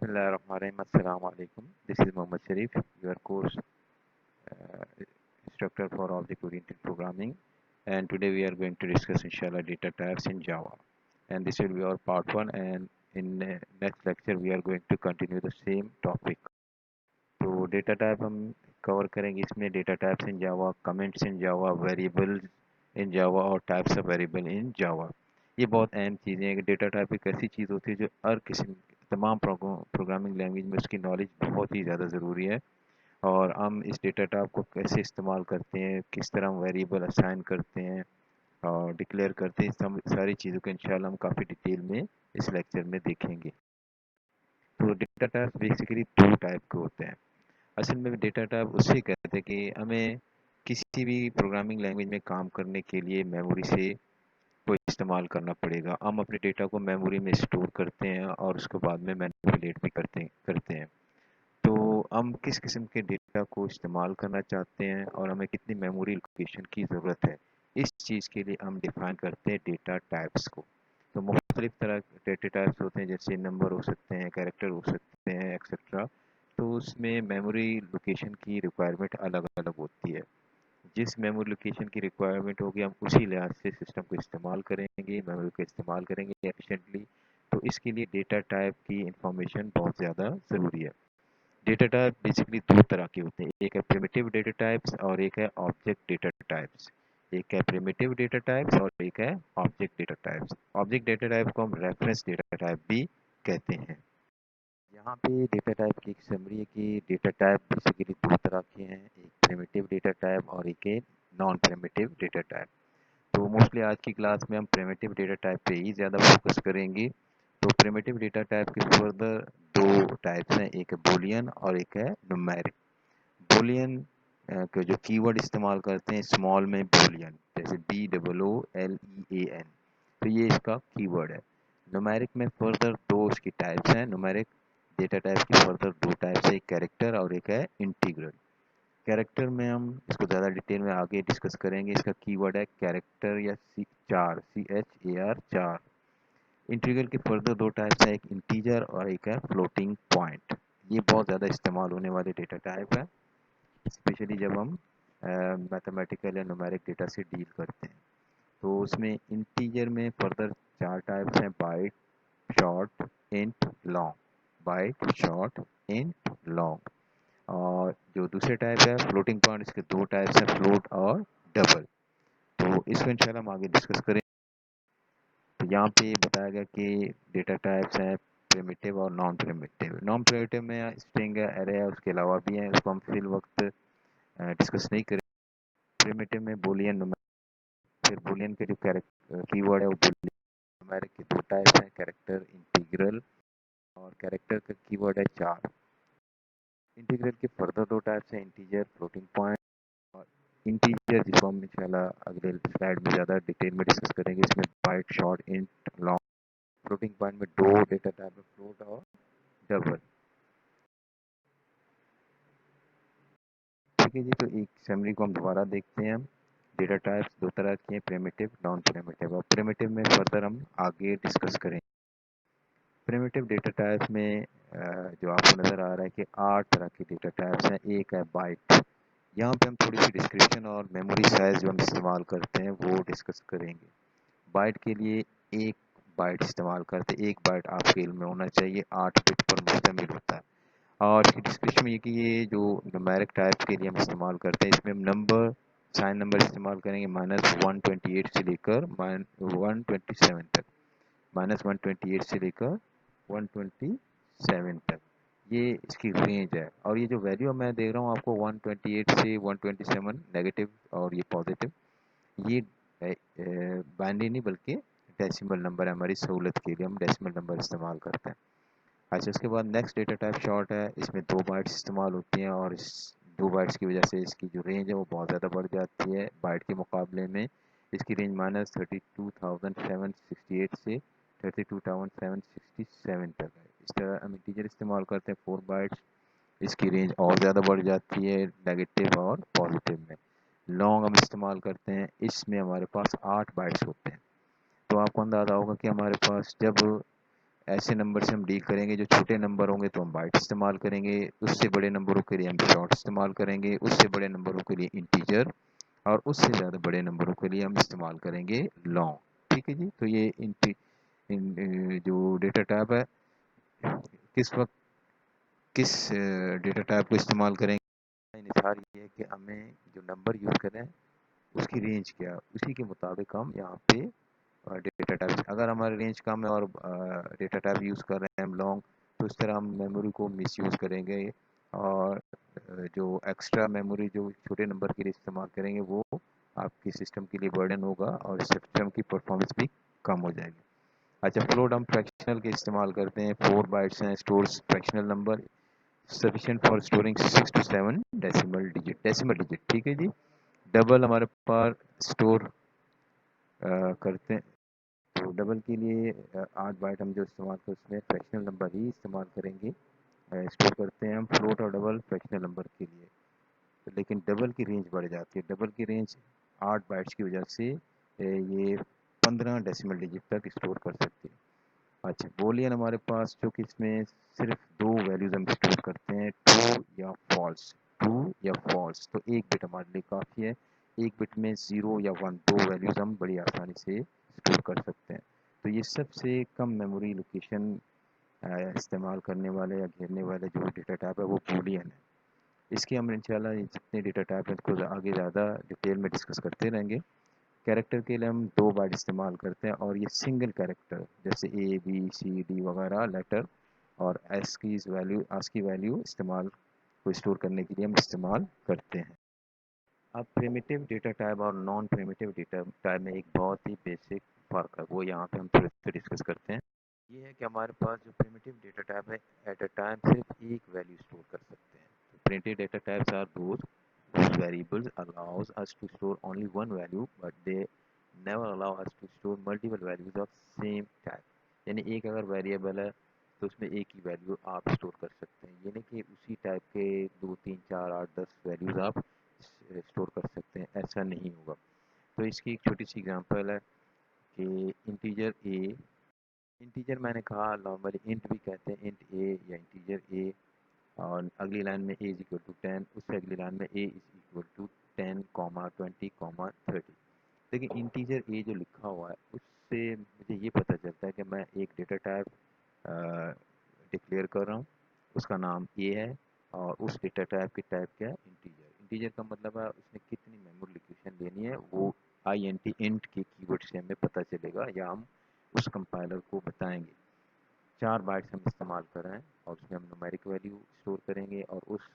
Bismillahirrahmanirrahim. Assalamu alaikum. This is Muhammad Sharif, your course instructor for object-oriented programming. And today we are going to discuss inshallah data types in Java. And this will be our part 1, and in next lecture we are going to continue the same topic. तो data type हम cover करेंगे इसमें data types in Java, comments in Java, variables in Java और types of variable in Java. ये बहुत अहम चीज़ें हैं कि डेटा टाइप एक ऐसी चीज़ होती है जो हर किसी तमाम प्रोग्रामिंग लैंग्वेज में उसकी नॉलेज बहुत ही ज़्यादा ज़रूरी है। और हम इस डेटा टाइप को कैसे इस्तेमाल करते हैं, किस तरह हम वेरिएबल असाइन करते हैं और डिक्लेयर करते हैं, सारी चीज़ों को इंशाल्लाह हम काफ़ी डिटेल में इस लेक्चर में देखेंगे। तो डेटा टाइप बेसिकली दो टाइप के होते हैं। असल में डेटा टाइप उससे कहते हैं कि हमें किसी भी प्रोग्रामिंग लैंग्वेज में काम करने के लिए मेमोरी से को इस्तेमाल करना पड़ेगा। हम अपने डेटा को मेमोरी में स्टोर करते हैं और उसके बाद में मैनिपुलेट भी करते हैं। तो हम किस किस्म के डेटा को इस्तेमाल करना चाहते हैं और हमें कितनी मेमोरी लोकेशन की ज़रूरत है, इस चीज़ के लिए हम डिफाइन करते हैं डेटा टाइप्स को। तो मुख्तलिफ तरह के डेटा टाइप्स होते हैं, जैसे नंबर हो सकते हैं, कैरेक्टर हो सकते हैं, एक्सेट्रा। तो उसमें मेमोरी लोकेशन की रिक्वायरमेंट अलग अलग होती है। जिस मेमोरी लोकेशन की रिक्वायरमेंट होगी हम उसी लिहाज से सिस्टम को इस्तेमाल करेंगे, मेमोरी को इस्तेमाल करेंगे एफिशिएंटली। तो इसके लिए डेटा टाइप की इंफॉर्मेशन बहुत ज़्यादा ज़रूरी है। डेटा टाइप बेसिकली दो तरह के होते हैं, एक है प्रिमिटिव डेटा टाइप्स और एक है ऑब्जेक्ट डेटा टाइप्स। एक है प्रिमिटिव डेटा टाइप्स और एक है object data types. Object data type को हम रेफरेंस डेटा टाइप भी कहते हैं। यहाँ पे डेटा टाइप की एक समरी है कि डेटा टाइप बेसिकली दो तरह के हैं, एक प्रिमिटिव डेटा टाइप और एक है नॉन प्रिमिटिव डेटा टाइप। तो मोस्टली आज की क्लास में हम प्रिमिटिव डेटा टाइप पे ही ज़्यादा फोकस करेंगे। तो प्रिमिटिव डेटा टाइप के फर्दर दो टाइप्स हैं, एक है बूलियन और एक है न्यूमेरिक। बूलियन के जो कीवर्ड इस्तेमाल करते हैं स्मॉल में बूलियन, जैसे BOOLEAN, तो ये इसका कीवर्ड है। न्यूमेरिक में फर्दर दो इसकी टाइप्स हैं, न्यूमेरिक डेटा टाइप की फर्दर दो टाइप्स है, एक कैरेक्टर और एक है इंटीग्रल। कैरेक्टर में हम इसको ज़्यादा डिटेल में आगे डिस्कस करेंगे। इसका कीवर्ड है कैरेक्टर या CHAR 4। इंटीग्रल के फर्दर दो टाइप्स हैं, एक इंटीजर और एक है फ्लोटिंग पॉइंट। ये बहुत ज़्यादा इस्तेमाल होने वाले डेटा टाइप है, स्पेशली जब हम मैथमेटिकल या न्यूमेरिक डेटा से डील करते हैं। तो उसमें इंटीजर में फर्दर चार टाइप्स हैं, byte, short, int, long. Byte, short, int, long. और जो दूसरे टाइप है फ्लोटिंग पॉइंट, इसके दो टाइप्स हैं, फ्लोट और डबल। तो इसको इंशाल्लाह हम आगे डिस्कस करें। तो यहाँ पे बताया गया कि डेटा टाइप्स हैं प्रिमिटिव और नॉन प्रिमिटिव। नॉन प्रिमिटिव में स्ट्रिंग है, एरे है, उसके अलावा भी हैं, उसको हम फिल वक्त डिस्कस नहीं करें। प्रिमिटिव में बूलियन, फिर बूलियन के जो कैरेक्टर कीवर्ड है वो बूलियन। न्यूमेरिक के दो टाइप्स हैं, कैरेक्टर, इंटीग्रल। और कैरेक्टर का कीवर्ड है 4। इंटीग्रल के फर्दर दो टाइप्स हैं, इंटीजर, फ्लोटिंग पॉइंट। और इंटीजर जिसको हम इंशाल्लाह अगले स्लाइड में ज़्यादा डिटेल में डिस्कस करेंगे, इसमें byte, short, int, long. Floating point में दो डेटा टाइप है, फ्लोट और डबल। ठीक है जी, तो एक समरी को हम दोबारा देखते हैं। हम डेटा टाइप्स दो तरह के हैं, प्रिमिटिव, नॉन प्रिमिटिव। और प्रिमिटिव में फर्दर हम आगे डिस्कस करें। प्रिमिटिव डेटा टाइप्स में जो आपको नज़र आ रहा है कि 8 तरह के डेटा टाइप्स हैं। एक है बाइट। यहाँ पे हम थोड़ी सी डिस्क्रिप्शन और मेमोरी साइज जो हम इस्तेमाल करते हैं वो डिस्कस करेंगे। बाइट के लिए एक बाइट इस्तेमाल करते हैं, एक बाइट आपके इल्म में होना चाहिए, 8 बिट पर मुश्तमिल होता है। और इसकी डिस्क्रिप्शन ये कि ये जो न्यूमेरिक टाइप के लिए हम इस्तेमाल करते हैं, इसमें हम नंबर, साइन नंबर इस्तेमाल करेंगे -128 से लेकर 127 तक। -128 से लेकर 127 तक ये इसकी रेंज है। और ये जो वैल्यू मैं दे रहा हूँ आपको 128 से 127, नेगेटिव और ये पॉजिटिव, ये बाइनरी नहीं बल्कि डेसिमल नंबर है। हमारी सहूलत के लिए हम डेसिमल नंबर इस्तेमाल करते हैं। अच्छा, उसके बाद नेक्स्ट डेटा टाइप शॉर्ट है। इसमें 2 बाइट्स इस्तेमाल होती हैं और इस 2 बाइट्स की वजह से इसकी जो रेंज है वो बहुत ज़्यादा बढ़ जाती है बाइट के मुकाबले में। इसकी रेंज -32,768 से 32,767 तक है। इस तरह हम इंटीजर इस्तेमाल करते हैं 4 बाइट्स, इसकी रेंज और ज़्यादा बढ़ जाती है नेगेटिव और पॉजिटिव में। लॉन्ग हम इस्तेमाल करते हैं, इसमें हमारे पास 8 बाइट्स होते हैं। तो आपको अंदाज़ा होगा कि हमारे पास जब ऐसे नंबर से हम डील करेंगे। जो छोटे नंबर होंगे तो हम बाइट इस्तेमाल करेंगे, उससे बड़े नंबरों के लिए हम शॉर्ट इस्तेमाल करेंगे, उससे बड़े नंबरों के लिए इंटीजर, और उससे ज़्यादा बड़े नंबरों के लिए हम इस्तेमाल करेंगे लॉन्ग। ठीक है जी। तो ये जो डेटा टाइप है, किस वक्त किस डेटा टाइप को इस्तेमाल करेंगे, निसार ये है कि हमें जो नंबर यूज़ करें उसकी रेंज क्या, उसी के मुताबिक हम यहाँ पे डेटा टाइप, अगर हमारा रेंज कम है और डेटा टाइप यूज़ कर रहे हैं हम लॉन्ग, तो इस तरह हम मेमोरी को मिसयूज़ करेंगे, और जो एक्स्ट्रा मेमोरी जो छोटे नंबर के लिए इस्तेमाल करेंगे वो आपके सिस्टम के लिए बर्डन होगा और सिस्टम की परफॉर्मेंस भी कम हो जाएगी। अच्छा, फ्लोट हम फ्रैक्शनल के इस्तेमाल करते हैं। 4 बाइट्स हैं, stores fractional number sufficient for storing 6 to 7 decimal digit. ठीक है जी। डबल हमारे पास स्टोर करते हैं, तो डबल के लिए 8 बाइट हम जो इस्तेमाल करते हैं उसमें फ्रैक्शनल नंबर ही इस्तेमाल करेंगे। स्टोर करते हैं हम फ्लोट और डबल फ्रैक्शनल नंबर के लिए, तो लेकिन डबल की रेंज बढ़ जाती है। डबल की रेंज 8 बाइट्स की वजह से ये 15 डेसिमल डिजिट तक स्टोर कर सकती है। अच्छा, बूलियन हमारे पास जो कि इसमें सिर्फ दो वैल्यूज हम स्टोर करते हैं, ट्रू या फॉल्स। तो एक बिट हमारे लिए काफ़ी है। एक बिट में 0 या 1 दो वैल्यूज हम बड़ी आसानी से स्टोर कर सकते हैं। तो ये सबसे कम मेमोरी लोकेशन इस्तेमाल करने वाले या घेरने वाले जो डेटा टाइप है वो बूलियन है। इसकी हम इंशाल्लाह जितने डेटा टाइप है इसको आगे ज़्यादा डिटेल में डिस्कस करते रहेंगे। कैरेक्टर के लिए हम 2 बाइट इस्तेमाल करते हैं, और ये सिंगल कैरेक्टर जैसे ए बी सी डी वगैरह लेटर और एस की वैल्यू इस्तेमाल को स्टोर करने के लिए हम इस्तेमाल करते हैं। अब प्रिमिटिव डेटा टाइप और नॉन प्रिमिटिव डेटा टाइप में एक बहुत ही बेसिक फ़र्क है, वो यहाँ पे हम थोड़े से डिस्कस करते हैं। ये है कि हमारे पास जो प्रिमिटिव डेटा टाइप है, एट अ टाइम सिर्फ एक वैल्यू स्टोर कर सकते हैं। Primitive data types are those whose variables allows us to store only one value but they never allow us to store multiple values of same type। यानी एक अगर variable है तो उसमें एक ही वैल्यू आप स्टोर कर सकते हैं, यानी कि उसी टाइप के 2 3 4 8 10 वैल्यूज आप स्टोर कर सकते हैं, ऐसा नहीं होगा। तो इसकी एक छोटी सी एग्जांपल है कि इंटीजर ए, इंटीजर मैंने कहा नॉर्मली इंट भी कहते हैं, इंट ए या इंटीजर ए, और अगली लाइन में ए इज इक्वल टू 10, उससे अगली लाइन में A is equal to 10 comma 20 comma 30। लेकिन इंटीजर ए जो लिखा हुआ है उससे मुझे ये पता चलता है कि मैं एक डेटा टाइप डिक्लेयर कर रहा हूँ, उसका नाम ए है, और उस डेटा टाइप की टाइप क्या है, इंटीजर। इंटीजर का मतलब है उसने कितनी मेमोरी लोकेशन लेनी है, वो आई एन टी इंट के कीवर्ड से हमें पता चलेगा, या हम उस कंपाइलर को बताएंगे। 4 बाइट्स हम इस्तेमाल कर रहे हैं और उसमें हम न्यूमेरिक वैल्यू स्टोर करेंगे, और उस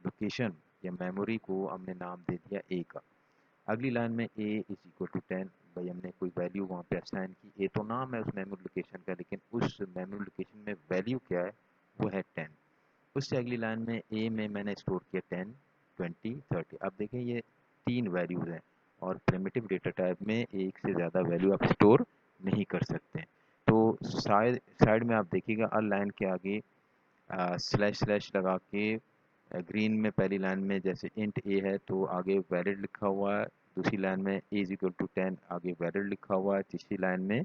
लोकेशन या मेमोरी को हमने नाम दे दिया ए का। अगली लाइन में ए इज इक्वल टू 10, भाई हमने कोई वैल्यू वहाँ पे असाइन की, ए तो नाम है उस मेमोरी लोकेशन का, लेकिन उस मेमोरी लोकेशन में वैल्यू क्या है, वो है 10। उससे अगली लाइन में ए में मैंने स्टोर किया 10 20 30। अब देखें ये 3 वैल्यूज हैं, और प्रिमिटिव डेटा टाइप में एक से ज़्यादा वैल्यू आप स्टोर नहीं कर सकते। तो साइड में आप देखिएगा हर लाइन के आगे स्लैश स्लैश लगा के, ग्रीन में पहली लाइन में जैसे इंट ए है तो आगे वैलिड लिखा हुआ है, दूसरी लाइन में ए इज इक्वल टू 10 आगे वैलिड लिखा हुआ है, तीसरी लाइन में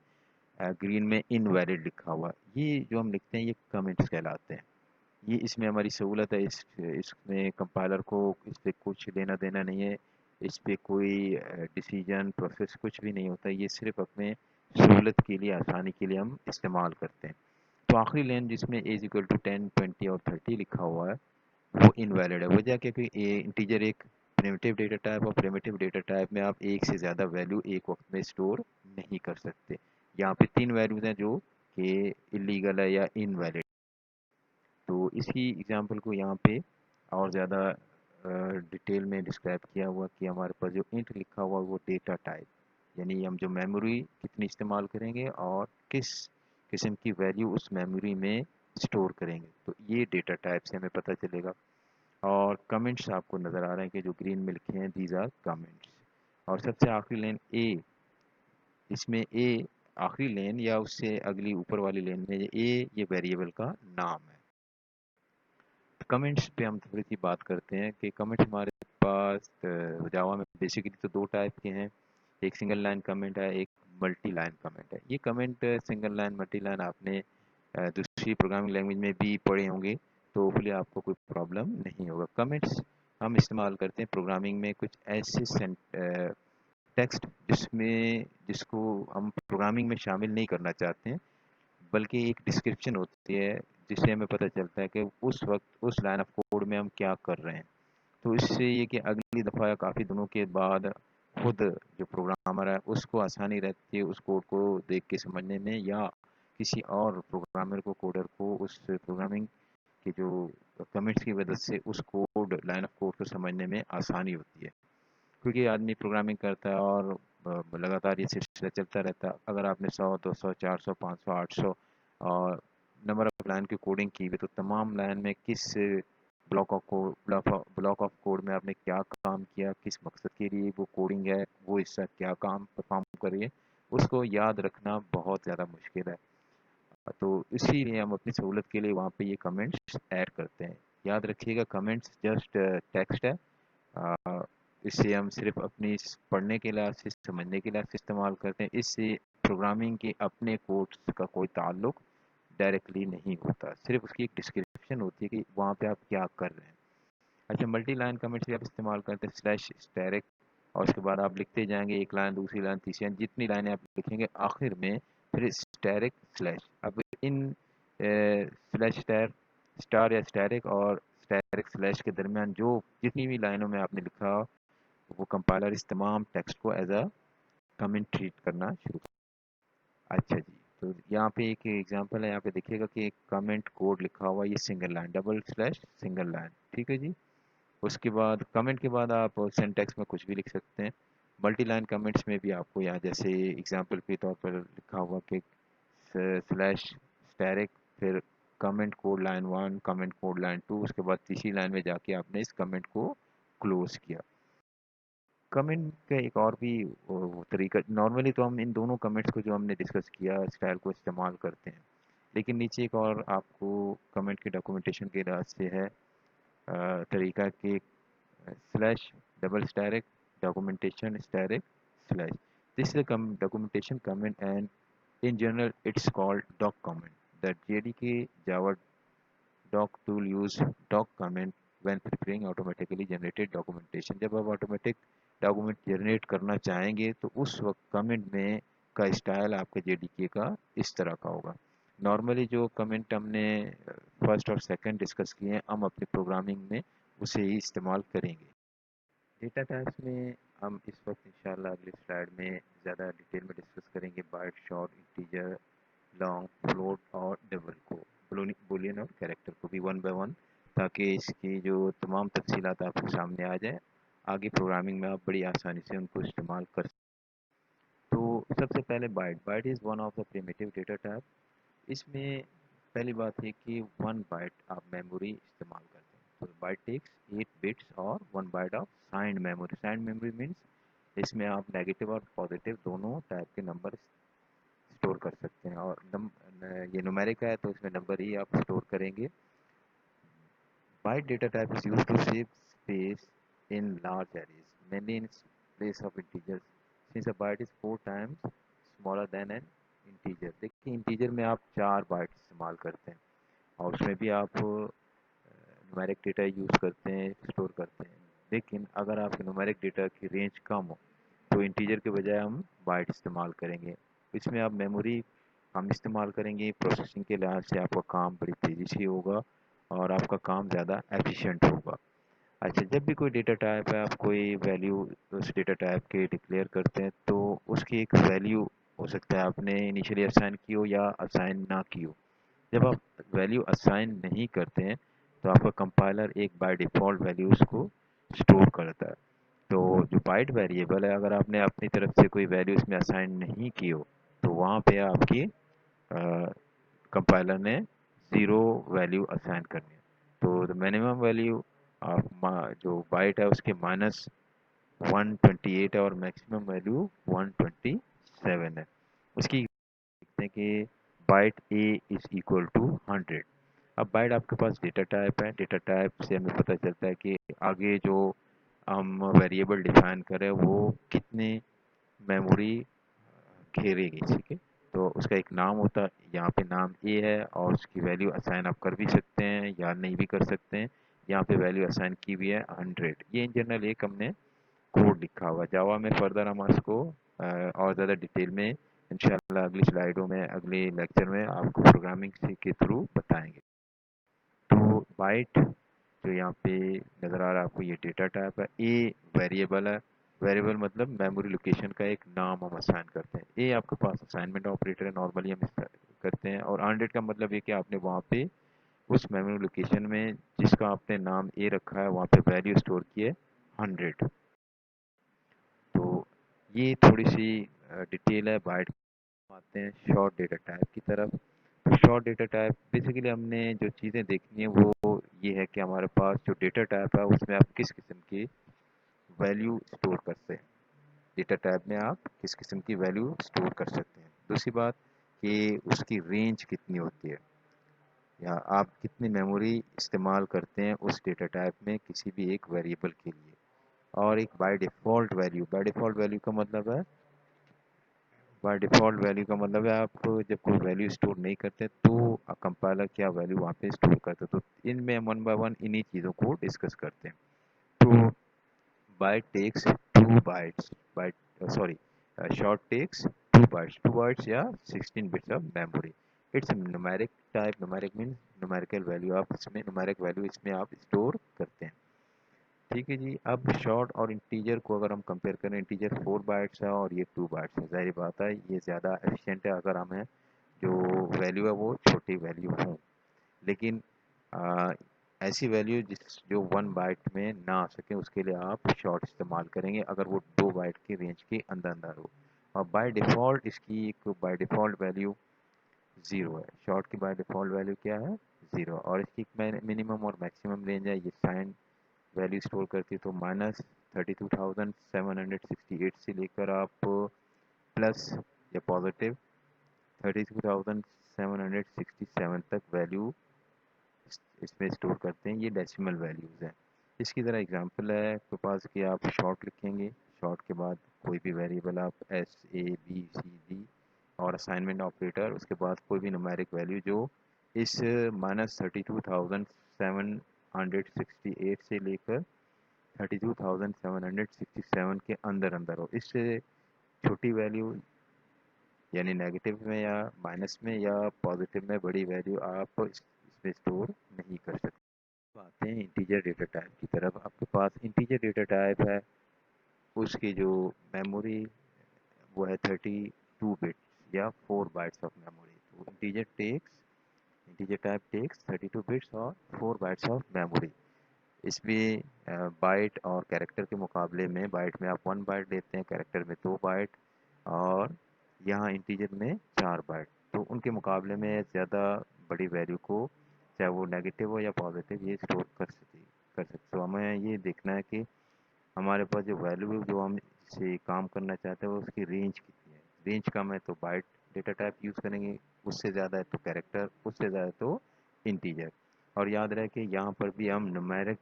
ग्रीन में इनवैलिड लिखा हुआ है। ये जो हम लिखते हैं ये कमेंट्स कहलाते हैं। ये इसमें हमारी सहूलत है, इसमें कंपाइलर को इस पे कुछ लेना देना नहीं है, इस पे कोई डिसीजन प्रोसेस कुछ भी नहीं होता, ये सिर्फ अपने सहूलत के लिए आसानी के लिए हम इस्तेमाल करते हैं। तो आखिरी लाइन जिसमें ए इज इक्वल टू 10 20 और 30 लिखा हुआ है वो इनवैलिड है। वजह क्या, कि इंटीजर एक प्रिमिटिव डेटा टाइप, और प्रिमिटिव डेटा टाइप में आप एक से ज़्यादा वैल्यू एक वक्त में स्टोर नहीं कर सकते। यहाँ पे 3 वैल्यूज हैं जो कि इलीगल है या इनवैलिड। तो इसी एग्जांपल को यहाँ पे और ज़्यादा डिटेल में डिस्क्राइब किया हुआ कि हमारे पास जो इंट लिखा हुआ वो डेटा टाइप, यानी हम जो मेमोरी कितनी इस्तेमाल करेंगे और किस किस्म की वैल्यू उस मेमोरी में स्टोर करेंगे, तो ये डेटा टाइप से हमें पता चलेगा। और कमेंट्स आपको नज़र आ रहे हैं कि जो ग्रीन में लिखे हैं दीज आर कमेंट्स। और सबसे आखिरी लाइन ए, इसमें ए आखिरी लाइन या उससे अगली ऊपर वाली लाइन में ये वेरिएबल का नाम है। कमेंट्स पे हम थोड़ी सी बात करते हैं कि कमेंट्स हमारे पास जावा में बेसिकली तो 2 टाइप के हैं, एक सिंगल लाइन कमेंट है, एक मल्टी लाइन कमेंट है। ये comment single line, multi line आपने दूसरी प्रोग्रामिंग लैंग्वेज में भी पढ़े होंगे, तो होपफुली आपको कोई प्रॉब्लम नहीं होगा। कमेंट्स हम इस्तेमाल करते हैं प्रोग्रामिंग में कुछ ऐसे टेक्स्ट जिसको हम प्रोग्रामिंग में शामिल नहीं करना चाहते हैं, बल्कि एक डिस्क्रिप्शन होती है जिससे हमें पता चलता है कि उस वक्त उस लाइन ऑफ कोड में हम क्या कर रहे हैं। तो इससे ये कि अगली दफ़ा या काफ़ी दिनों के बाद खुद जो प्रोग्रामर है उसको आसानी रहती है उस कोड को देख के समझने में, या किसी और प्रोग्रामर को, कोडर को उस प्रोग्रामिंग के जो कमेंट्स की वजह से उस कोड लाइन ऑफ कोड को समझने में आसानी होती है। क्योंकि आदमी प्रोग्रामिंग करता है और लगातार ये सिलसिला चलता रहता है। अगर आपने 100, 200, 400, 500, 800 और नंबर ऑफ लाइन की कोडिंग की हुई, तो तमाम लाइन में किस ब्लॉक ऑफ कोड में आपने क्या काम किया, किस मकसद के लिए वो कोडिंग है, वो हिस्सा क्या काम परफॉर्म कर रही है, उसको याद रखना बहुत ज़्यादा मुश्किल है। तो इसीलिए हम अपनी सहूलत के लिए वहाँ पे ये कमेंट्स ऐड करते हैं। याद रखिएगा, कमेंट्स जस्ट टेक्स्ट है। अ, इसे हम सिर्फ अपनी पढ़ने के लिहाज से, समझने के लिहाज से इस्तेमाल करते हैं। इससे प्रोग्रामिंग के अपने कोड्स का कोई ताल्लुक डायरेक्टली नहीं होता, सिर्फ उसकी एक डिस्क्रिप्शन होती है कि वहाँ पे आप क्या कर रहे हैं। अच्छा, मल्टी लाइन कमेंट्स भी आप इस्तेमाल करते हैं, स्लैश स्टैरिक, और उसके बाद आप लिखते जाएंगे एक लाइन, दूसरी लाइन, तीसरी लाइन, जितनी लाइनें आप लिखेंगे आखिर में फिर स्टैरिक स्लैश। अब इन स्लैश स्टार या स्टैरिक और स्टैरिक स्लैश के दरमियान जो जितनी भी लाइनों में आपने लिखा, वो कंपाइलर इस तमाम टेक्स्ट को एज अ कमेंट ट्रीट करना शुरू कर। अच्छा जी, तो यहाँ पे एक एग्जांपल है, यहाँ पे देखिएगा कि एक कमेंट कोड लिखा हुआ है, ये single line, double slash single line, ठीक है जी। उसके बाद कमेंट के बाद आप सिंटैक्स में कुछ भी लिख सकते हैं। मल्टी लाइन कमेंट्स में भी आपको यहाँ जैसे एग्जांपल के तौर पर लिखा हुआ कि स्लैश स्टैरिक, फिर comment code line 1, comment code line 2, उसके बाद तीसरी लाइन में जाके आपने इस कमेंट को क्लोज किया। कमेंट का एक और भी वो तरीका, नॉर्मली तो हम इन दोनों कमेंट्स को जो हमने डिस्कस किया स्टाइल को इस्तेमाल करते हैं, लेकिन नीचे एक और आपको कमेंट के डॉक्यूमेंटेशन के लिहाज से है तरीका कि slash double asterisk documentation static slash. This is a documentation comment, and in general it's called doc comment. The JDK Java doc tool use doc comment when preparing automatically generated documentation. जब आप automatic document generate करना चाहेंगे तो उस वक्त comment में का style आपका जेडीके का इस तरह का होगा। नॉर्मली जो कमेंट हमने फर्स्ट और सेकंड डिस्कस किए हैं, हम अपनी प्रोग्रामिंग में उसे ही इस्तेमाल करेंगे। डेटा टाइप्स में हम इस वक्त इंशाल्लाह अगली स्लाइड में ज़्यादा डिटेल में डिस्कस करेंगे byte, short, integer, long, float और डबल को, बुलियन और कैरेक्टर को भी वन बाय वन, ताकि इसकी जो तमाम तफसीलात आपके सामने आ जाए। आगे प्रोग्रामिंग में आप बड़ी आसानी से उनको इस्तेमाल कर सकते। तो सबसे पहले byte, byte is one of the primitive data type. इसमें पहली बात है कि 1 बाइट आप मेमोरी इस्तेमाल करते हैं। तो बाइट टेक्स 8 बिट्स और 1 byte of signed memory. Signed memory means इसमें आप नेगेटिव और पॉजिटिव दोनों टाइप के नंबर स्टोर कर सकते हैं, और ये न्यूमेरिक है तो इसमें नंबर ही आप स्टोर करेंगे। Byte data type is used to save space in large arrays, mainly in place of integers. Since a byte is 4 times smaller than an integer. देखिए इंटीजर में आप 4 बाइट इस्तेमाल करते हैं और उसमें भी आप न्यूमेरिक डेटा यूज़ करते हैं, स्टोर करते हैं। लेकिन अगर आपके न्यूमेरिक डेटा की रेंज कम हो तो इंटीजर के बजाय हम बाइट इस्तेमाल करेंगे। इसमें आप मेमोरी हम इस्तेमाल करेंगे, प्रोसेसिंग के लिहाज से आपका काम बड़ी तेज़ी से होगा और आपका काम ज़्यादा एफिशिएंट होगा। अच्छा, जब भी कोई डेटा टाइप है, आप कोई वैल्यू उस डेटा टाइप के डिक्लेयर करते हैं, तो उसकी एक वैल्यू हो सकता है आपने इनिशियली असाइन की हो या असाइन ना की हो। जब आप वैल्यू असाइन नहीं करते हैं तो आपका कंपाइलर एक बाय डिफ़ॉल्ट वैल्यू उसको स्टोर करता है। तो जो बाइट वेरिएबल है, अगर आपने अपनी तरफ से कोई वैल्यू इसमें असाइन नहीं की हो तो वहाँ पे आपकी कंपाइलर ने ज़ीरो वैल्यू असाइन करनी है। तो द मिनिमम वैल्यू ऑफ जो बाइट है उसके -128 है और मैक्सिमम वैल्यू 127 है। उसकी देखते हैं कि byte A is equal to 100। अब बाइट आपके पास डेटा टाइप है, डेटा टाइप से हमें पता चलता है कि आगे जो हम वेरिएबल डिफाइन करें वो कितने मेमोरी घेरेगी, ठीक है। तो उसका एक नाम होता है, यहाँ पे नाम ए है और उसकी वैल्यू असाइन आप कर भी सकते हैं या नहीं भी कर सकते हैं। यहाँ पे वैल्यू असाइन की हुई है 100। ये इन जनरल एक हमने कोड लिखा हुआ जावा में। फर्दर हम इसको और ज़्यादा डिटेल में इंशाल्लाह अगली स्लाइडों में, अगले लेक्चर में आपको प्रोग्रामिंग के थ्रू बताएंगे। तो बाइट जो यहाँ पे नज़र आ रहा है आपको, ये डेटा टाइप है। ए वेरिएबल है। वेरिएबल मतलब मेमोरी लोकेशन का एक नाम हम असाइन करते हैं। ए आपके पास असाइनमेंट ऑपरेटर है, नॉर्मली हम इस करते हैं। और 100 का मतलब ये कि आपने वहाँ पे उस मेमोरी लोकेशन में जिसका आपने नाम ए रखा है वहाँ पे वैल्यू स्टोर की है 100। तो ये थोड़ी सी डिटेल है बाइट। आते हैं शॉर्ट डेटा टाइप की तरफ। तो शॉर्ट डेटा टाइप बेसिकली हमने जो चीज़ें देखनी है वो ये है कि हमारे पास जो डेटा टाइप है उसमें आप किस किस्म की वैल्यू स्टोर करते हैं। डेटा टाइप में आप किस किस्म की वैल्यू स्टोर कर सकते हैं। दूसरी बात कि उसकी रेंज कितनी होती है या आप कितनी मेमोरी इस्तेमाल करते हैं उस डेटा टाइप में किसी भी एक वेरिएबल के लिए। और एक बाय डिफ़ॉल्ट वैल्यू का मतलब है, बाय डिफ़ॉल्ट वैल्यू का मतलब है आप जब कोई वैल्यू स्टोर नहीं करते तो कंपाइलर क्या वैल्यू वहाँ पे स्टोर करता है। तो इनमें वन बाय वन इन्हीं चीज़ों को डिस्कस करते हैं। तो byte takes 2 bytes, byte sorry short takes 2 bytes या 16 bits of memory. It's numeric type. Numeric means numerical value, आप इसमें न्यूमेरिक वैल्यू इसमें आप स्टोर करते हैं, ठीक है जी। अब शॉर्ट और इंटीजर को अगर हम कंपेयर करें, इंटीजर 4 बाइट्स है और ये 2 बाइट्स है। ज़ाहिर बात है ये ज़्यादा एफिशिएंट है अगर हमें जो वैल्यू है वो छोटी वैल्यू हो। लेकिन आ, ऐसी वैल्यू जो 1 बाइट में ना आ सके उसके लिए आप शॉर्ट इस्तेमाल करेंगे अगर वो 2 बाइट की रेंज के अंदर अंदर हो। और बाय डिफ़ॉल्ट इसकी एक बाय डिफ़ॉल्ट वैल्यू 0 है। शॉर्ट की बाय डिफ़ॉल्ट वैल्यू क्या है? 0। और इसकी मिनिमम और मैक्सिमम रेंज है, ये साइन वैल्यू स्टोर करती है। तो -32,768 से लेकर आप प्लस या पॉजिटिव 32,767 तक वैल्यू इसमें स्टोर करते हैं। ये डेसिमल वैल्यूज़ हैं। इसकी ज़रा एग्जांपल है आपके पास कि आप शॉर्ट लिखेंगे, शॉर्ट के बाद कोई भी वेरिएबल आप as A B C D और असाइनमेंट ऑपरेटर, उसके बाद कोई भी न्यूमेरिक वैल्यू जो इस -32,768 से लेकर 32,767 के अंदर अंदर हो। इससे छोटी वैल्यू यानी नेगेटिव में या माइनस में या पॉजिटिव में बड़ी वैल्यू आप इसमें स्टोर नहीं कर सकते। अब आते हैं इंटीजर डेटा टाइप की तरफ। आपके पास इंटीजर डेटा टाइप है, उसकी जो मेमोरी वो है 32 बिट्स या 4 बाइट्स ऑफ मेमोरी। तो इंटीजर टाइप टेक्स 32 बिट्स और 4 बाइट्स ऑफ मेमोरी। इसमें बाइट और कैरेक्टर के मुकाबले में बाइट में आप 1 बाइट लेते हैं, कैरेक्टर में 2 बाइट, और यहाँ इंटीजर में 4 बाइट। तो उनके मुकाबले में ज़्यादा बड़ी वैल्यू को, चाहे वो नेगेटिव हो या पॉजिटिव, ये स्टोर कर सकते। तो हमें ये देखना है कि हमारे पास जो वैल्यू जो हम से काम करना चाहते हैं वो उसकी रेंज कितनी है। रेंज कम है तो बाइट डेटा टाइप यूज़ करेंगे, उससे ज़्यादा है तो कैरेक्टर, उससे ज़्यादा तो इंटीजर। और याद रहे कि यहाँ पर भी हम न्यूमेरिक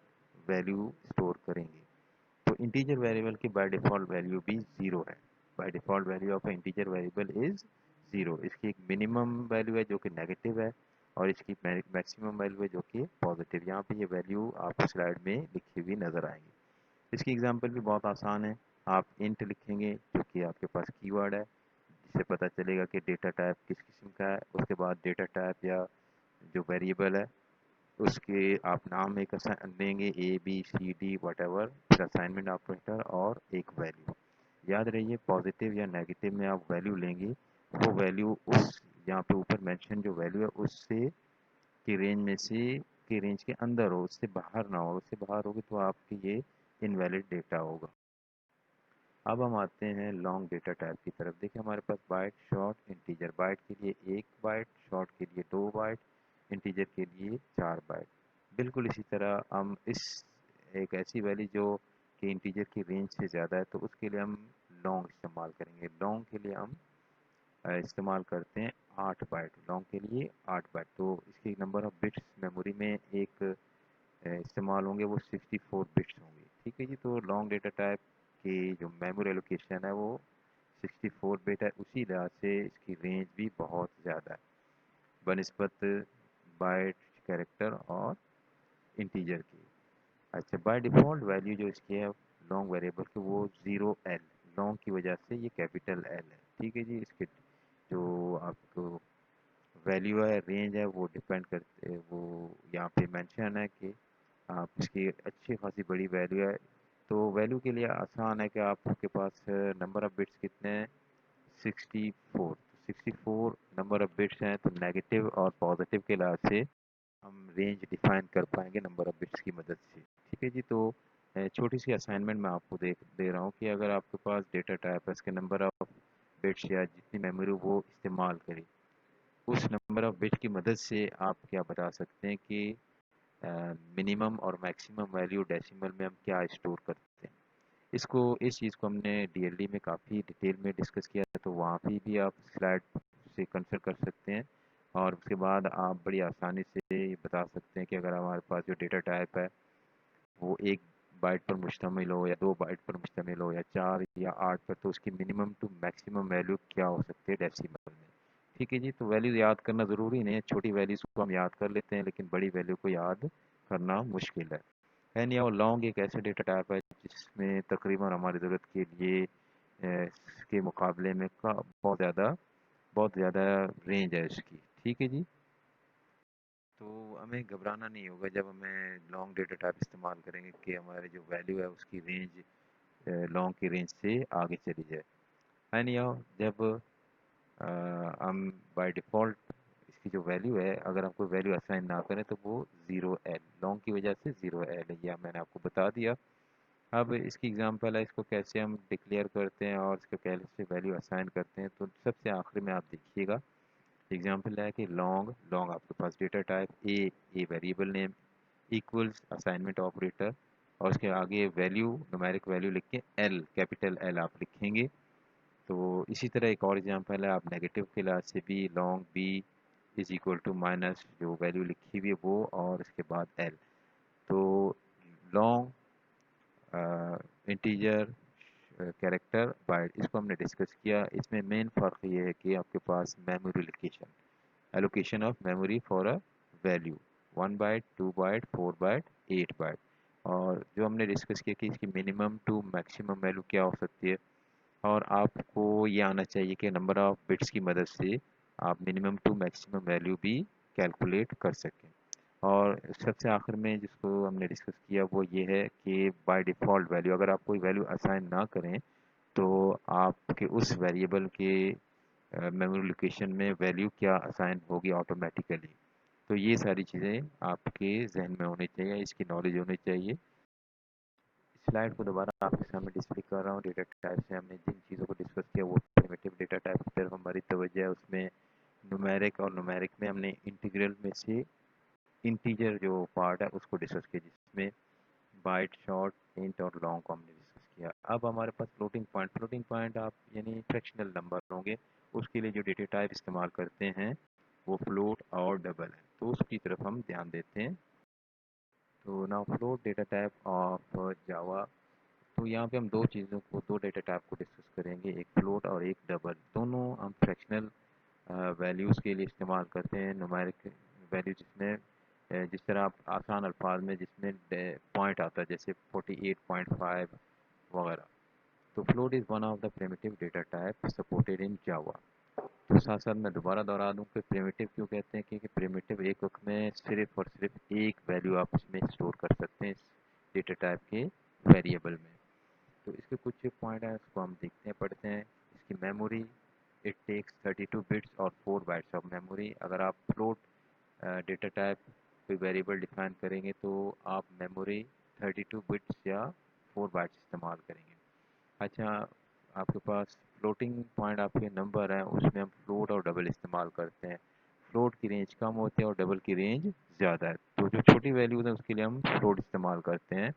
वैल्यू स्टोर करेंगे। तो इंटीजर वेरिएबल की बाय डिफ़ॉल्ट वैल्यू भी 0 है। By default value of integer variable is 0। इसकी एक मिनिमम वैल्यू है जो कि नेगेटिव है और इसकी मैक्सिमम वैल्यू है जो कि पॉजिटिव। यहाँ पे ये वैल्यू आपको स्लाइड में लिखी हुई नज़र आएंगी। इसकी एग्जांपल भी बहुत आसान है। आप इंट लिखेंगे जो कि आपके पास कीवर्ड है, जिससे पता चलेगा कि डेटा टाइप किस किस्म का है। उसके बाद डेटा टाइप या जो वेरिएबल है उसके आप नाम एक देंगे, A B C D whatever, फिर असाइनमेंट ऑपरेटर और एक वैल्यू। याद रहिए पॉजिटिव या नेगेटिव में आप वैल्यू लेंगे, वो वैल्यू उस यहाँ पे ऊपर मेंशन जो वैल्यू है उससे की रेंज में से की रेंज के अंदर हो, उससे बाहर ना हो। उससे बाहर होगी तो आपकी ये इनवैलिड डेटा होगा। अब हम आते हैं लॉन्ग डेटा टाइप की तरफ। देखिए हमारे पास बाइट, शॉर्ट, इंटीजर। बाइट के लिए 1 बाइट, शॉर्ट के लिए 2 बाइट, इंटीजर के लिए 4 बाइट। बिल्कुल इसी तरह हम इस एक ऐसी वैल्यू जो कि इंटीजर की रेंज से ज़्यादा है तो उसके लिए हम लॉन्ग इस्तेमाल करेंगे। लॉन्ग के लिए हम इस्तेमाल करते हैं 8 बाइट। लॉन्ग के लिए 8 बाइट। तो इसकी नंबर ऑफ बिट्स मेमोरी में एक इस्तेमाल होंगे वो 64 बिट्स होंगे, ठीक है जी। तो लॉन्ग डेटा टाइप की जो मेमोरी एलोकेशन है वो 64 बिट है, उसी लिहाज से इसकी रेंज भी बहुत ज़्यादा है बनिस्बत बाइट, कैरेक्टर और इंटीजर की। अच्छा, बाय डिफ़ॉल्ट वैल्यू जो इसकी है लॉन्ग वेरिएबल की वो 0L, लॉन्ग की वजह से ये कैपिटल L है। ठीक है जी। इसके जो आपको वैल्यू है, रेंज है, वो डिपेंड करते, वो यहाँ पे मेंशन है कि आप इसकी अच्छी खासी बड़ी वैल्यू है। तो वैल्यू के लिए आसान है कि आपके पास नंबर ऑफ़ बिट्स कितने हैं, 64। तो 64 नंबर ऑफ़ बिट्स हैं, तो नेगेटिव और पॉजिटिव के लिहाज से हम रेंज डिफाइन कर पाएंगे नंबर ऑफ़ बिट्स की मदद से। ठीक है जी। तो छोटी सी असाइनमेंट मैं आपको दे रहा हूँ कि अगर आपके पास डेटा टाइप है, इसके नंबर ऑफ़ बिट्स या जितनी मेमोरी वो इस्तेमाल करे, उस नंबर ऑफ़ बिट की मदद से आप क्या बता सकते हैं कि मिनिमम और मैक्सिमम वैल्यू डेसिमल में हम क्या स्टोर करते हैं। इस चीज़ को हमने डीएलडी में काफ़ी डिटेल में डिस्कस किया है, तो वहाँ पे भी आप स्लाइड से कंसल्ट कर सकते हैं और उसके बाद आप बड़ी आसानी से ये बता सकते हैं कि अगर हमारे पास जो डेटा टाइप है वो 1 बाइट पर मुश्तमिल हो या 2 बाइट पर मुश्तमिल हो या 4 या 8 पर, तो उसकी मिनिमम टू मैक्सिमम वैल्यू क्या हो सकती है डेसिमल में। ठीक है जी। तो वैल्यू याद करना ज़रूरी नहीं है, छोटी वैल्यूज़ को हम याद कर लेते हैं, लेकिन बड़ी वैल्यू को याद करना मुश्किल है। एंड या लॉन्ग एक ऐसा डेटा टाइप है जिसमें तकरीबन हमारी ज़रूरत के लिए के मुकाबले में का बहुत ज़्यादा रेंज है इसकी। ठीक है जी। तो हमें घबराना नहीं होगा जब हमें लॉन्ग डेटा टाइप इस्तेमाल करेंगे कि हमारी जो वैल्यू है उसकी रेंज लॉन्ग की रेंज से आगे चली जाए। एंड या जब हम बाय डिफ़ॉल्ट इसकी जो वैल्यू है, अगर हम कोई वैल्यू असाइन ना करें तो वो 0L, लॉन्ग की वजह से 0L है, यह मैंने आपको बता दिया। अब इसकी एग्जांपल है, इसको कैसे हम डिक्लेयर करते हैं और इसको कैसे वैल्यू असाइन करते हैं, तो सबसे आखिरी में आप देखिएगा एग्जांपल है कि लॉन्ग लॉन्ग आपके पास data type A variable name equals assignment operator और उसके आगे वैल्यू न्यूमेरिक वैल्यू लिख के एल, कैपिटल एल आप लिखेंगे। तो इसी तरह एक और एग्जांपल है, आप नेगेटिव के लिहाज से भी long B is equal to minus जो वैल्यू लिखी हुई है वो और इसके बाद एल। तो लॉन्ग इंटीजर कैरेक्टर बाइट, इसको हमने डिस्कस किया। इसमें मेन फ़र्क ये है कि आपके पास memory location, allocation of memory for a value 1 byte, 2 byte, 4 byte, 8 byte. और जो हमने डिस्कस किया कि इसकी मिनिमम टू मैक्सिमम वैल्यू क्या हो सकती है, और आपको ये आना चाहिए कि नंबर ऑफ बिट्स की मदद से आप मिनिमम टू मैक्सिमम वैल्यू भी कैलकुलेट कर सकें। और सबसे आखिर में जिसको हमने डिस्कस किया वो ये है कि बाय डिफ़ॉल्ट वैल्यू, अगर आप कोई वैल्यू असाइन ना करें तो आपके उस वेरिएबल के मेमोरी लोकेशन में वैल्यू क्या असाइन होगी ऑटोमेटिकली। तो ये सारी चीज़ें आपके जहन में होनी चाहिए, इसकी नॉलेज होनी चाहिए। स्लाइड को दोबारा आपके सामने डिस्प्ले कर रहा हूँ। डेटा टाइप से हमने जिन चीज़ों को डिस्कस किया वो प्रिमिटिव डेटा टाइप की तरफ हमारी तवज्जो है। उसमें न्यूमेरिक और न्यूमेरिक में हमने इंटीग्रल में से इंटीजर जो पार्ट है उसको डिस्कस किया, जिसमें बाइट, शॉर्ट, इंट और लॉन्ग को हमने डिस्कस किया। अब हमारे पास फ्लोटिंग पॉइंट आप यानी फ्रैक्शनल नंबर होंगे, उसके लिए जो डेटा टाइप इस्तेमाल करते हैं वो फ्लोट और डबल है, तो उसकी तरफ हम ध्यान देते हैं। तो now float data type of Java. तो यहाँ पे हम दो डेटा टाइप को डिस्कस करेंगे, एक फ्लोट और एक डबल। दोनों हम फ्रैक्शनल वैल्यूज़ के लिए इस्तेमाल करते हैं, न्यूमेरिक वैल्यू जिसमें जिस तरह आप आसान अल्फाज में जिसमें पॉइंट आता है जैसे 48.5 वगैरह। तो float is one of the primitive data type supported in Java. तो साथ साथ मैं दोबारा दोहरा दूं कि प्रिमिटिव क्यों कहते हैं, क्योंकि प्रिमिटिव एक वक्त में सिर्फ और सिर्फ एक वैल्यू आप इसमें स्टोर कर सकते हैं इस डेटा टाइप के वेरिएबल में। तो इसके कुछ पॉइंट हैं, उसको हम देखते हैं, पढ़ते हैं। इसकी मेमोरी, इट टेक्स 32 बिट्स और 4 बाइट्स ऑफ मेमोरी। अगर आप फ्लोट डेटा टाइप कोई वेरिएबल डिफाइन करेंगे तो आप मेमोरी 32 बिट्स या 4 बाइट्स इस्तेमाल करेंगे। अच्छा, आपके पास फ्लोटिंग पॉइंट आपके नंबर हैं, उसमें हम फ्लोट और डबल इस्तेमाल करते हैं। फ्लोट की रेंज कम होती है और डबल की रेंज ज़्यादा है, तो जो छोटी वैल्यूज़ हैं उसके लिए हम फ्लोट इस्तेमाल करते हैं।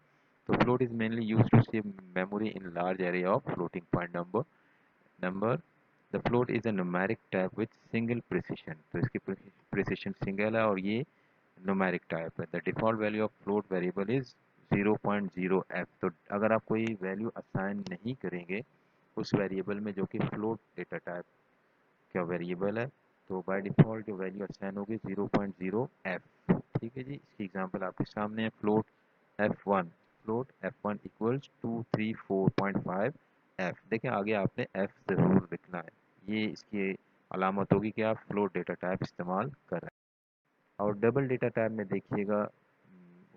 तो float is mainly use to save memory in large area of floating point number. The float is a numeric type with single precision. तो इसकी प्रिसिशन सिंगल है और ये न्यूमेरिक टाइप है। The default value of float variable is 0.0f। तो अगर आप कोई वैल्यू असाइन नहीं करेंगे उस वेरिएबल में जो कि फ्लोट डेटा टाइप का वेरिएबल है। तो बाय डिफ़ॉल्ट जो वैल्यू असाइन होगी 0.0f। ठीक है जी, इसकी एग्जांपल आपके सामने है। Float f1 equals 234.5 f। देखिए आगे आपने f ज़रूर लिखना है, ये इसकी अलामत होगी कि आप फ्लोट डेटा टाइप इस्तेमाल कर रहे हैं। और डबल डेटा टाइप में देखिएगा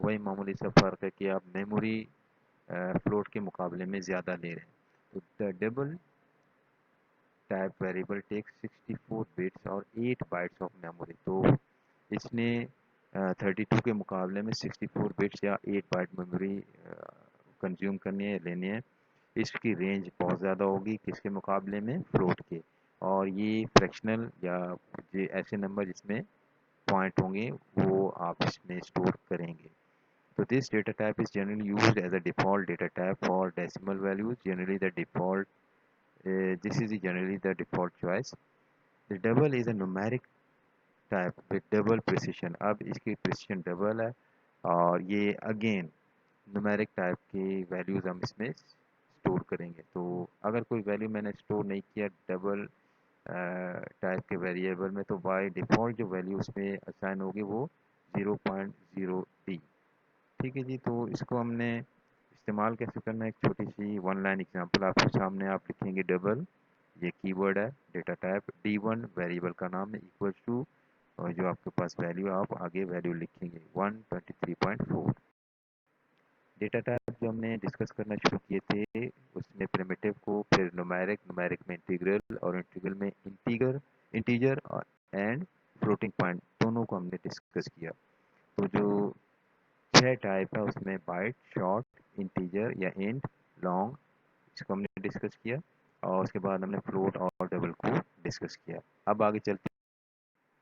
वही मामूली सा फ़र्क है कि आप मेमोरी फ्लोट के मुकाबले में ज़्यादा ले रहे हैं। तो the double type variable takes 64 bits और 8 बाइट्स ऑफ मेमोरी। तो इसने 32 के मुकाबले में 64 बिट्स या 8 बाइट मेमोरी कंज्यूम करनी है, लेनी है। इसकी रेंज बहुत ज़्यादा होगी किसके मुकाबले में, फ्लोट के। और ये फ्रैक्शनल या ये ऐसे नंबर जिसमें पॉइंट होंगे वो आप इसमें स्टोर करेंगे। So this data type is generally used as a default data type for decimal values. Generally the default, this is generally the default choice. The double is a numeric type with double precision. अब इसकी precision double है और ये again numeric type की values हम इसमें store करेंगे। तो अगर कोई value मैंने store नहीं किया double टाइप के वेरिएबल में, तो बाय डिफ़ॉल्ट जो वैल्यू उसमें असाइन होगी वो 0.0d। ठीक है जी, तो इसको हमने इस्तेमाल कैसे करना है, एक छोटी सी वन लाइन एग्जांपल आपके सामने। आप लिखेंगे डबल, ये कीवर्ड है, डेटा टाइप d1 वेरिएबल का नाम है, इक्वल टू और जो आपके पास वैल्यू आप आगे वैल्यू लिखेंगे 123.4। डेटा टाइप जो हमने डिस्कस करना शुरू किए थे उसमें प्रिमिटिव को, फिर न्यूमेरिक, न्यूमेरिक में इंटीग्रल और इंटीग्रल में इंटीजर एंड फ्लोटिंग पॉइंट दोनों को हमने डिस्कस किया। तो जो 6 टाइप है उसमें बाइट, शॉर्ट, इंटीजर या इंट, लॉन्ग, इसको हमने डिस्कस किया। और उसके बाद हमने फ्लोट और डबल को डिस्कस किया। अब आगे चलते हैं।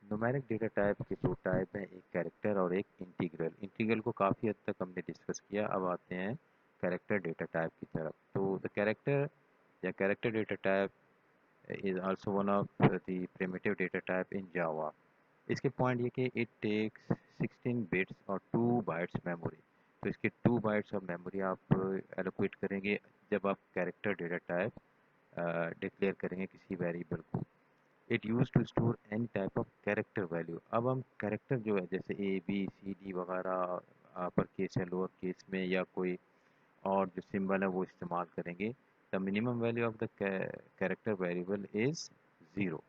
न्यूमेरिक डेटा टाइप के दो टाइप हैं, एक कैरेक्टर और एक इंटीग्रल। इंटीग्रल को काफ़ी हद तक हमने डिस्कस किया। अब आते हैं कैरेक्टर डेटा टाइप की तरफ। तो द कैरेक्टर या character data type is also one of the primitive data type in Java. इसके पॉइंट ये कि इट टेक्स 16 बिट्स और 2 बाइट्स मेमोरी। तो इसके 2 बाइट्स ऑफ मेमोरी आप एलोकेट करेंगे जब आप कैरेक्टर डेटा टाइप डिक्लेयर करेंगे किसी वेरिएबल को। It use to store any type of character value. अब हम कैरेक्टर जो है जैसे ए बी सी डी वगैरह अपर केस या लोअर केस में या कोई और जो सिंबल है वो इस्तेमाल करेंगे। The minimum value of the character variable is 0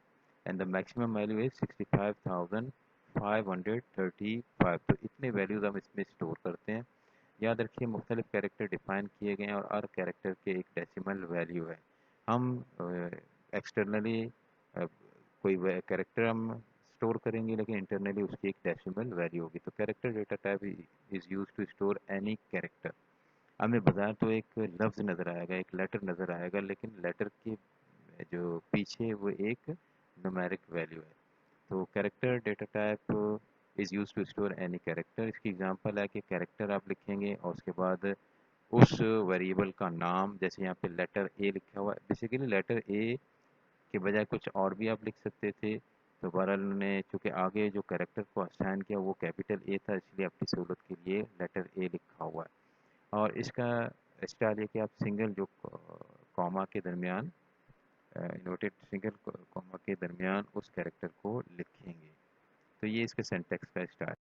and the maximum value is 65,535। तो इतने वैल्यूज हम इसमें स्टोर करते हैं। याद रखिए मुख्तलिफ कैरेक्टर डिफाइन किए गए हैं और हर कैरेक्टर के एक डेसिमल वैल्यू है। हम एक्सटर्नली कोई कैरेक्टर हम स्टोर करेंगे लेकिन इंटरनली उसकी एक डेसिमल वैल्यू होगी। तो character data type is use to store any character. हमें बाजार तो एक लफ्ज़ नज़र आएगा, एक लेटर नज़र आएगा, लेकिन लेटर के जो पीछे वो एक न्यूमेरिक वैल्यू है। तो character data type is use to store any character. इसकी एग्जांपल है कि कैरेक्टर आप लिखेंगे और उसके बाद उस वेरिएबल का नाम, जैसे यहाँ पे लेटर ए लिखा हुआ है, बेसिकली लेटर ए के बजाय कुछ और भी आप लिख सकते थे। तो बहरहाल उन्होंने चूँकि आगे जो कैरेक्टर को असाइन किया वो कैपिटल ए था, इसलिए आपकी सहूलत के लिए लेटर ए लिखा हुआ है। और इसका स्टाइल है कि आप सिंगल जो कॉमा के दरमियान, इन्वर्टेड सिंगल कॉमा के दरमियान उस कैरेक्टर को लिखेंगे। तो ये इसके सिंटैक्स का स्टाइल।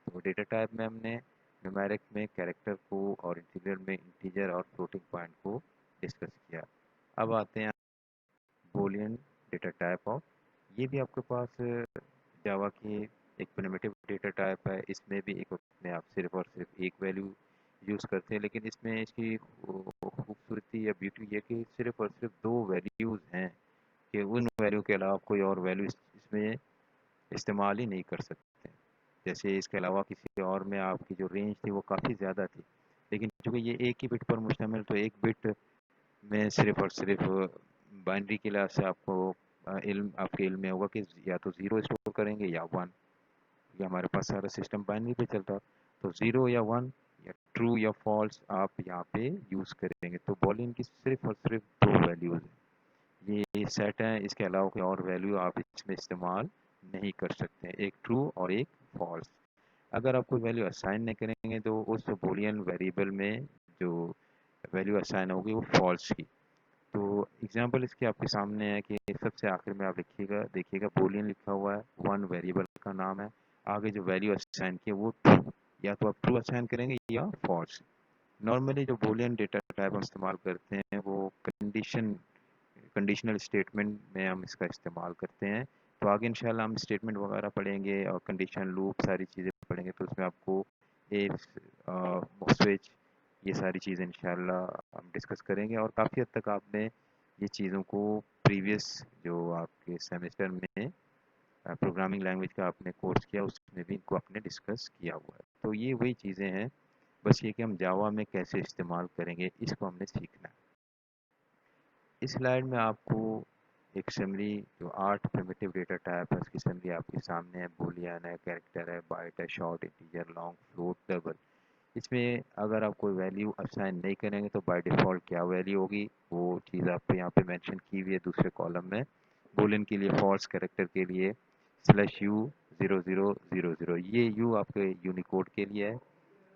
तो डेटा टाइप में हमने न्यूमेरिक में कैरेक्टर को और इंटीजर में इंटीजर और फ्लोटिंग पॉइंट को डिस्कस किया। अब आते हैं बूलियन डेटा टाइप ऑफ। ये भी आपके पास जावा की एक प्रिमिटिव डेटा टाइप है। इसमें भी एक वक्त में आप सिर्फ और सिर्फ एक वैल्यू यूज़ करते हैं, लेकिन इसमें इसकी खूबसूरती या ब्यूटी ये कि सिर्फ और सिर्फ दो वैल्यूज़ हैं कि उन वैल्यू के अलावा कोई और वैल्यू इसमें इस्तेमाल ही नहीं कर सकते। जैसे इसके अलावा किसी और में आपकी जो रेंज थी वो काफ़ी ज़्यादा थी, लेकिन चूँकि ये एक ही बिट पर मुश्तमिल, तो एक बिट में सिर्फ और सिर्फ बाइनरी के लिहाज से आपको इल्म आपके इल्म में होगा कि या तो ज़ीरो स्टोर करेंगे या वन। ये हमारे पास सारा सिस्टम बाइनरी पे चलता, तो ज़ीरो या वन या ट्रू या फॉल्स आप यहाँ पे यूज़ करेंगे। तो बूलियन की सिर्फ और सिर्फ दो वैल्यूज़ हैं, ये सेट है, इसके अलावा कोई और वैल्यू आप इसमें इस्तेमाल नहीं कर सकते हैं, एक ट्रू और एक फॉल्स। अगर आप कोई वैल्यू असाइन नहीं करेंगे तो उस बूलियन वेरिएबल में जो वैल्यू असाइन होगी वो फॉल्स की। तो एग्जांपल इसके आपके सामने है कि सबसे आखिर में आप लिखिएगा, देखिएगा बूलियन लिखा हुआ है, वन वेरिएबल का नाम है, आगे जो वैल्यू असाइन की है वो ट्रू, या तो आप ट्रू असाइन करेंगे या फॉल्स। नॉर्मली जो बूलियन डेटा टाइप हम इस्तेमाल करते हैं वो कंडीशनल स्टेटमेंट में हम इसका इस्तेमाल करते हैं। तो आगे इंशाल्लाह हम स्टेटमेंट वगैरह पढ़ेंगे और कंडीशन लूप सारी चीज़ें पढ़ेंगे, तो उसमें आपको इफ स्विच ये सारी चीज़ें इंशाल्लाह हम डिस्कस करेंगे। और काफ़ी हद तक आपने ये चीज़ों को प्रीवियस जो आपके सेमेस्टर में प्रोग्रामिंग लैंग्वेज का आपने कोर्स किया उसमें भी इनको आपने डिस्कस किया हुआ है। तो ये वही चीज़ें हैं, बस ये कि हम जावा में कैसे इस्तेमाल करेंगे इसको हमने सीखना है। इस स्लाइड में आपको एक समरी जो 8 प्रिमिटिव डेटा टाइप है उसकी समरी आपके सामने है। बूलियन है, कैरेक्टर है, बाइट है, short, integer, long, float, double. इसमें अगर आप कोई वैल्यू असाइन नहीं करेंगे तो बाय डिफ़ॉल्ट क्या वैल्यू होगी वो चीज़ आपको यहाँ पे मेंशन की हुई है दूसरे कॉलम में। बूलियन के लिए फॉल्स, कैरेक्टर के लिए /u0000, ये यू आपके यूनिकोड के लिए है,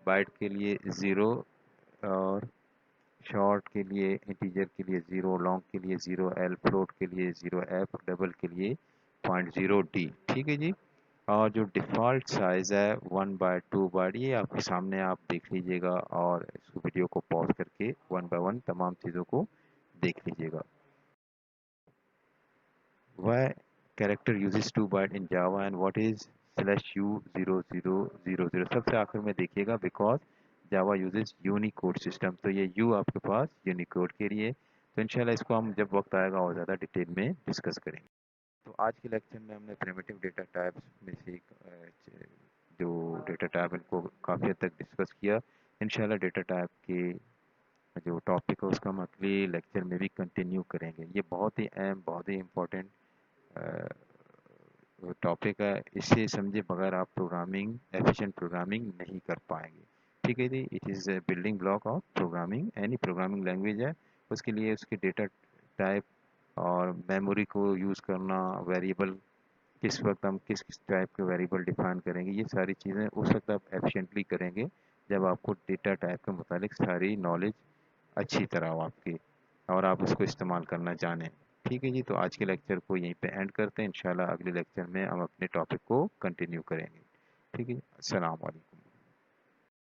बाइट के लिए 0, और शॉर्ट के लिए, इंटीजर के लिए 0, लॉन्ग के लिए 0l, फ्लोट के लिए 0f, डबल के लिए 0.0d। ठीक है जी। और जो डिफ़ॉल्ट साइज़ है 1/2 बाइट, ये आपके सामने आप देख लीजिएगा और इस वीडियो को पॉज करके 1 बाय 1 तमाम चीज़ों को देख लीजिएगा। Why character uses 2 byte in Java and what is /u0000? सबसे आखिर में देखिएगा, because Java uses Unicode system, तो ये यू आपके पास यूनिकोड के लिए। तो इंशाल्लाह इसको हम जब वक्त आएगा और ज़्यादा डिटेल में डिस्कस करेंगे। तो आज के लेक्चर में हमने प्रिमिटिव डेटा टाइप्स में से जो डेटा टाइप इनको काफ़ी हद तक डिस्कस किया। इंशाल्लाह डेटा टाइप के जो टॉपिक है उसका हम अगले लेक्चर में भी कंटिन्यू करेंगे। ये बहुत ही अहम, बहुत ही इम्पोर्टेंट टॉपिक है, इसे समझे बगैर आप प्रोग्रामिंग, एफिशिएंट प्रोग्रामिंग नहीं कर पाएंगे। ठीक है जी। It is a building block of programming, any programming language है उसके लिए उसके डेटा टाइप और मेमोरी को यूज़ करना, वेरिएबल किस वक्त हम किस किस टाइप के वेरिएबल डिफाइन करेंगे, ये सारी चीज़ें उस वक्त आप एफिशिएंटली करेंगे जब आपको डेटा टाइप के मुतालिक सारी नॉलेज अच्छी तरह हो आपकी और आप उसको इस्तेमाल करना जानें। ठीक है जी। तो आज के लेक्चर को यहीं पे एंड करते हैं। इंशाल्लाह अगले लेक्चर में हम अपने टॉपिक को कंटिन्यू करेंगे। ठीक है जी। अस्सलाम वालेकुम।